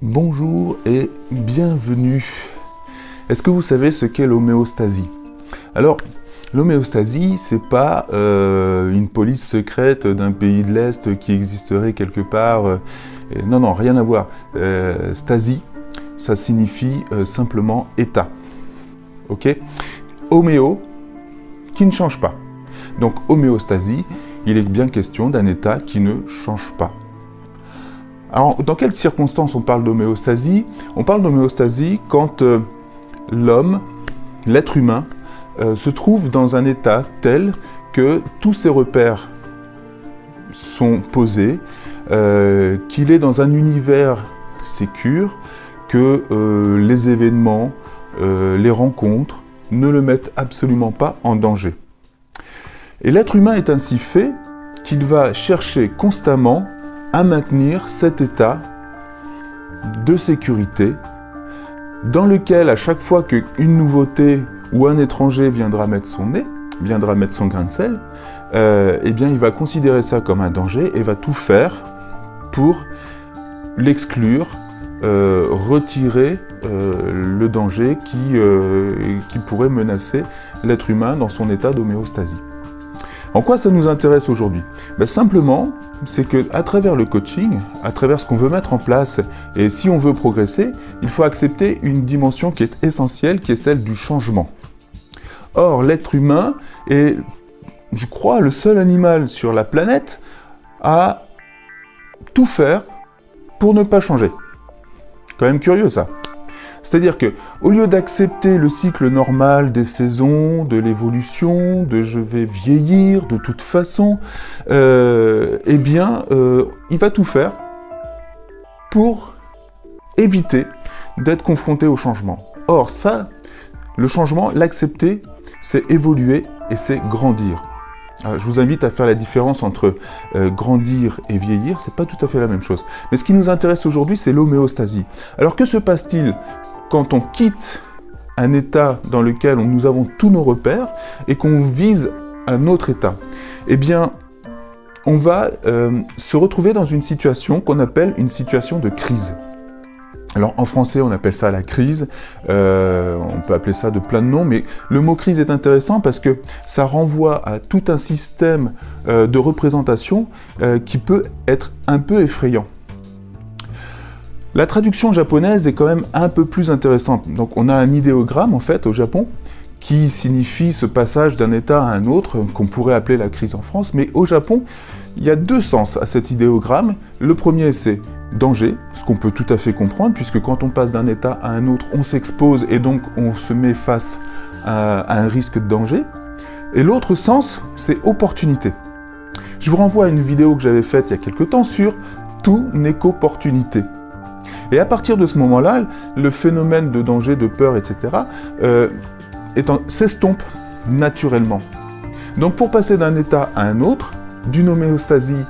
Bonjour et bienvenue. Est-ce que vous savez ce qu'est l'homéostasie? Alors, l'homéostasie, c'est pas une police secrète d'un pays de l'Est qui existerait quelque part. Non, rien à voir. Stasie, ça signifie simplement état. Ok? Homéo, qui ne change pas. Donc, homéostasie, il est bien question d'un état qui ne change pas. Alors, dans quelles circonstances on parle d'homéostasie? On parle d'homéostasie quand l'homme, l'être humain, se trouve dans un état tel que tous ses repères sont posés, qu'il est dans un univers sécure, que les événements, les rencontres ne le mettent absolument pas en danger. Et l'être humain est ainsi fait qu'il va chercher constamment à maintenir cet état de sécurité dans lequel, à chaque fois qu'une nouveauté ou un étranger viendra mettre son nez, viendra mettre son grain de sel, eh bien, il va considérer ça comme un danger et va tout faire pour l'exclure, retirer le danger qui pourrait menacer l'être humain dans son état d'homéostasie. En quoi ça nous intéresse aujourd'hui? Simplement, c'est qu'à travers le coaching, à travers ce qu'on veut mettre en place, et si on veut progresser, il faut accepter une dimension qui est essentielle, qui est celle du changement. Or, l'être humain est, je crois, le seul animal sur la planète à tout faire pour ne pas changer. Quand même curieux, ça. C'est-à-dire que, au lieu d'accepter le cycle normal des saisons, de l'évolution, de je vais vieillir de toute façon, il va tout faire pour éviter d'être confronté au changement. Or, ça, le changement, l'accepter, c'est évoluer et c'est grandir. Alors, je vous invite à faire la différence entre grandir et vieillir, c'est pas tout à fait la même chose. Mais ce qui nous intéresse aujourd'hui, c'est l'homéostasie. Alors que se passe-t-il quand on quitte un état dans lequel nous avons tous nos repères et qu'on vise un autre état? Eh bien, on va se retrouver dans une situation qu'on appelle une situation de crise. Alors en français, on appelle ça la crise, on peut appeler ça de plein de noms, mais le mot crise est intéressant parce que ça renvoie à tout un système de représentation qui peut être un peu effrayant. La traduction japonaise est quand même un peu plus intéressante. Donc on a un idéogramme en fait au Japon qui signifie ce passage d'un état à un autre, qu'on pourrait appeler la crise en France, mais au Japon, il y a deux sens à cet idéogramme. Le premier, c'est danger, ce qu'on peut tout à fait comprendre, puisque quand on passe d'un état à un autre, on s'expose et donc on se met face à un risque de danger. Et l'autre sens, c'est opportunité. Je vous renvoie à une vidéo que j'avais faite il y a quelque temps sur « Tout n'est qu'opportunité ». Et à partir de ce moment-là, le phénomène de danger, de peur, etc., s'estompe naturellement. Donc pour passer d'un état à un autre, d'une homéostasie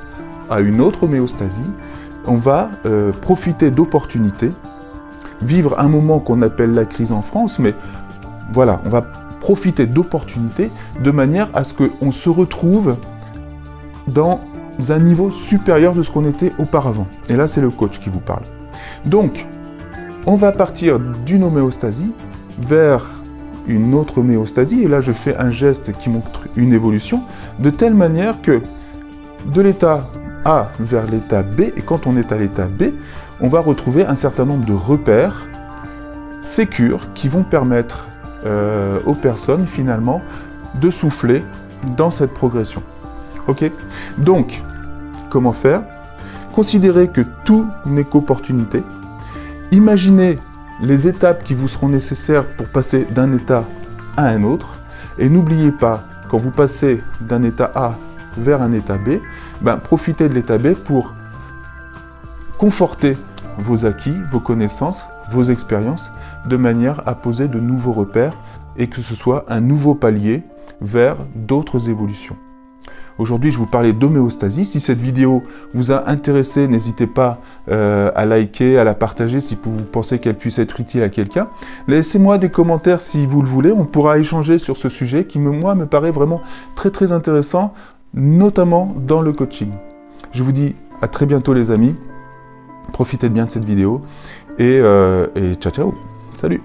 à une autre homéostasie, on va profiter d'opportunités, vivre un moment qu'on appelle la crise en France, mais voilà, on va profiter d'opportunités de manière à ce qu'on se retrouve dans un niveau supérieur de ce qu'on était auparavant. Et là, c'est le coach qui vous parle. Donc, on va partir d'une homéostasie vers une autre homéostasie, et là je fais un geste qui montre une évolution, de telle manière que de l'état A vers l'état B, et quand on est à l'état B, on va retrouver un certain nombre de repères sécures qui vont permettre aux personnes finalement de souffler dans cette progression. Ok? Donc, comment faire? Considérez que tout n'est qu'opportunité. Imaginez les étapes qui vous seront nécessaires pour passer d'un état à un autre. Et n'oubliez pas, quand vous passez d'un état A vers un état B, profitez de l'état B pour conforter vos acquis, vos connaissances, vos expériences, de manière à poser de nouveaux repères et que ce soit un nouveau palier vers d'autres évolutions. Aujourd'hui, je vous parlais d'homéostasie. Si cette vidéo vous a intéressé, n'hésitez pas à liker, à la partager si vous pensez qu'elle puisse être utile à quelqu'un. Laissez-moi des commentaires si vous le voulez. On pourra échanger sur ce sujet qui, moi, me paraît vraiment très très intéressant, notamment dans le coaching. Je vous dis à très bientôt les amis. profitez bien de cette vidéo et ciao ciao, salut.